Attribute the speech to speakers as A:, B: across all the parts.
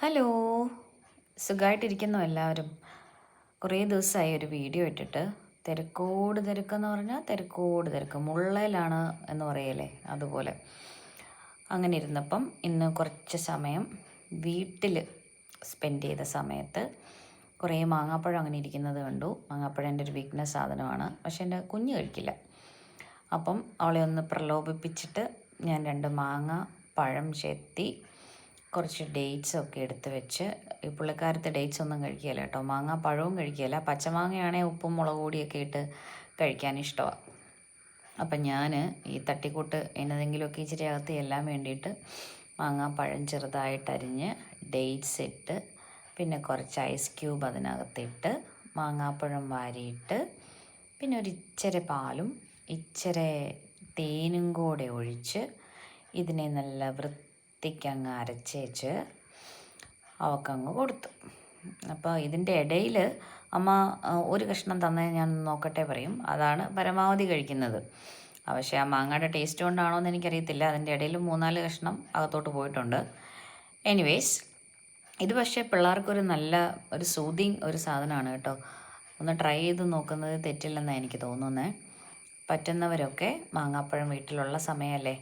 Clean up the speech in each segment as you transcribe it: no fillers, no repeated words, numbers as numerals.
A: Hello, സുഖമായിട്ടിരിക്കുന്നു എല്ലാവരും. കുറേ ദിവസമായി ഒരു വീഡിയോ ഇട്ടിട്ട്. തിരക്കെന്ന് പറഞ്ഞാൽ തിരക്ക് മുള്ളയിലാണ് എന്ന് പറയല്ലേ, അതുപോലെ. അങ്ങനെ ഇരുന്നപ്പം ഇന്ന് കുറച്ച് സമയം വീട്ടിൽ സ്പെൻഡ് ചെയ്ത സമയത്ത് കുറേ മാങ്ങാപ്പഴം അങ്ങനെ ഇരിക്കുന്നത് കണ്ടു. മാങ്ങാപ്പഴം എൻ്റെ ഒരു വീക്ക്നെസ് സാധനമാണ്, പക്ഷെ എൻ്റെ കുഞ്ഞ് കഴിക്കില്ല. അപ്പം അവളെ ഒന്ന് പ്രലോഭിപ്പിച്ചിട്ട് ഞാൻ 2 മാങ്ങ പഴം ചെത്തി കുറച്ച് ഡേറ്റ്സൊക്കെ എടുത്ത് വെച്ച്. ഈ പുള്ളിക്കാരത്തെ ഡേറ്റ്സ് ഒന്നും കഴിക്കുകയില്ല കേട്ടോ. മാങ്ങ പഴവും കഴിക്കുകയില്ല. പച്ചമാങ്ങയാണെങ്കിൽ ഉപ്പും മുളക് പൊടിയൊക്കെ ഇട്ട് കഴിക്കാൻ ഇഷ്ടമാണ്. അപ്പം ഞാൻ ഈ തട്ടിക്കൂട്ട് എന്നതെങ്കിലുമൊക്കെ ഇച്ചിരി അകത്ത് ചെല്ലാൻ വേണ്ടിയിട്ട് മാങ്ങാപ്പഴം ചെറുതായിട്ട് അരിഞ്ഞ് ഡേറ്റ്സ് ഇട്ട് പിന്നെ കുറച്ച് ഐസ് ക്യൂബ് അതിനകത്തിട്ട് മാങ്ങാപ്പഴം വാരിയിട്ട് പിന്നെ ഒരു ഇച്ചിരി പാലും ഇച്ചിരി തേനും കൂടെ ഒഴിച്ച് ഇതിനെ നല്ല വൃത്തിക്കങ്ങ് അരച്ചേച്ച് അവക്കങ്ങ് കൊടുത്തു. അപ്പോൾ ഇതിൻ്റെ ഇടയിൽ അമ്മ ഒരു കഷ്ണം തന്നെ ഞാൻ നോക്കട്ടെ പറയും. അതാണ് പരമാവധി കഴിക്കുന്നത്. പക്ഷേ ആ മാങ്ങയുടെ ടേസ്റ്റ് കൊണ്ടാണോ എന്ന് എനിക്കറിയത്തില്ല. അതിൻ്റെ ഇടയിൽ 3-4 കഷ്ണം അകത്തോട്ട് പോയിട്ടുണ്ട്. എനിവേയ്സ്, ഇത് പക്ഷേ പിള്ളേർക്കൊരു നല്ല ഒരു സൂതിങ് ഒരു സാധനമാണ് കേട്ടോ. ഒന്ന് ട്രൈ ചെയ്ത് നോക്കുന്നത് തെറ്റില്ലെന്നാണ് എനിക്ക് തോന്നുന്നത്. പറ്റുന്നവരൊക്കെ മാങ്ങാപ്പഴം വീട്ടിലുള്ള സമയമല്ലേ,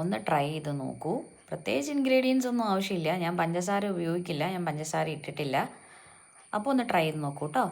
A: ഒന്ന് ട്രൈ ചെയ്ത് നോക്കൂ. പ്രത്യേകിച്ച് ഇൻഗ്രീഡിയൻസ് ഒന്നും ആവശ്യമില്ല. ഞാൻ പഞ്ചസാര ഉപയോഗിക്കില്ല, ഞാൻ പഞ്ചസാര ഇട്ടിട്ടില്ല. അപ്പോൾ ഒന്ന് ട്രൈ ചെയ്ത് നോക്കൂ കേട്ടോ.